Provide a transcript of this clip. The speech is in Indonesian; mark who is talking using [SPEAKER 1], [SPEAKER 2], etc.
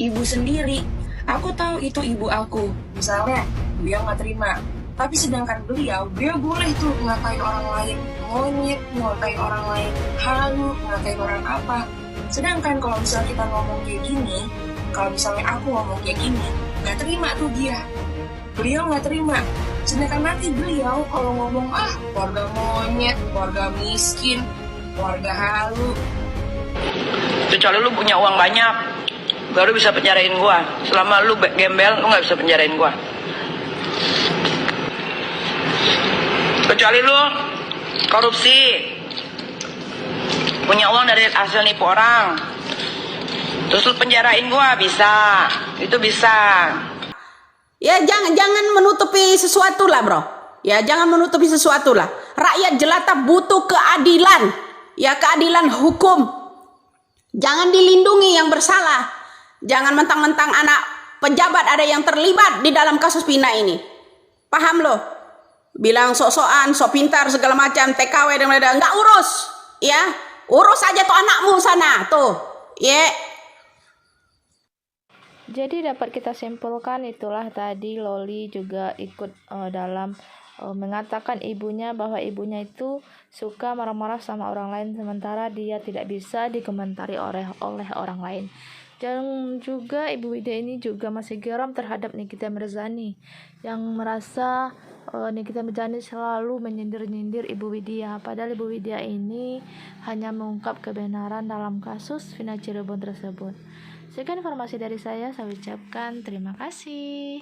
[SPEAKER 1] ibu sendiri. Aku tahu itu ibu aku. Misalnya, beliau nggak terima. Tapi sedangkan beliau boleh tuh ngatain orang lain monyet, ngatain orang lain halu, ngatain orang apa. Sedangkan kalau misalnya kita ngomong kayak gini, kalau misalnya aku ngomong kayak gini, nggak terima tuh dia. Beliau nggak terima. Sedangkan nanti beliau kalau ngomong, keluarga monyet, keluarga miskin, keluarga halu.
[SPEAKER 2] Kecuali lu punya uang banyak, baru bisa penjarain gua. Selama lu gembel, lu nggak bisa penjarain gua. Kecuali lu korupsi, punya uang dari hasil nipu orang, terus lu penjarain gua, bisa. Itu bisa.
[SPEAKER 3] Ya jangan menutupi sesuatu lah bro. Ya jangan menutupi sesuatu lah. Rakyat jelata butuh keadilan. Ya keadilan hukum. Jangan dilindungi yang bersalah. Jangan mentang-mentang anak pejabat ada yang terlibat di dalam kasus Pina ini. Paham loh? Bilang sok-sokan, sok pintar segala macam, TKW dan lain-lain. Nggak urus. Ya, urus aja tuh anakmu sana. Tuh. Ya.
[SPEAKER 4] Jadi dapat kita simpulkan itulah tadi Loli juga ikut dalam mengatakan ibunya bahwa ibunya itu suka marah-marah sama orang lain sementara dia tidak bisa dikomentari oleh orang lain. Dan juga Ibu Widya ini juga masih geram terhadap Nikita Mirzani yang merasa Nikita Mirzani selalu menyindir-nyindir Ibu Widya, padahal Ibu Widya ini hanya mengungkap kebenaran dalam kasus Vina Cirebon tersebut. Sekian informasi dari saya ucapkan terima kasih.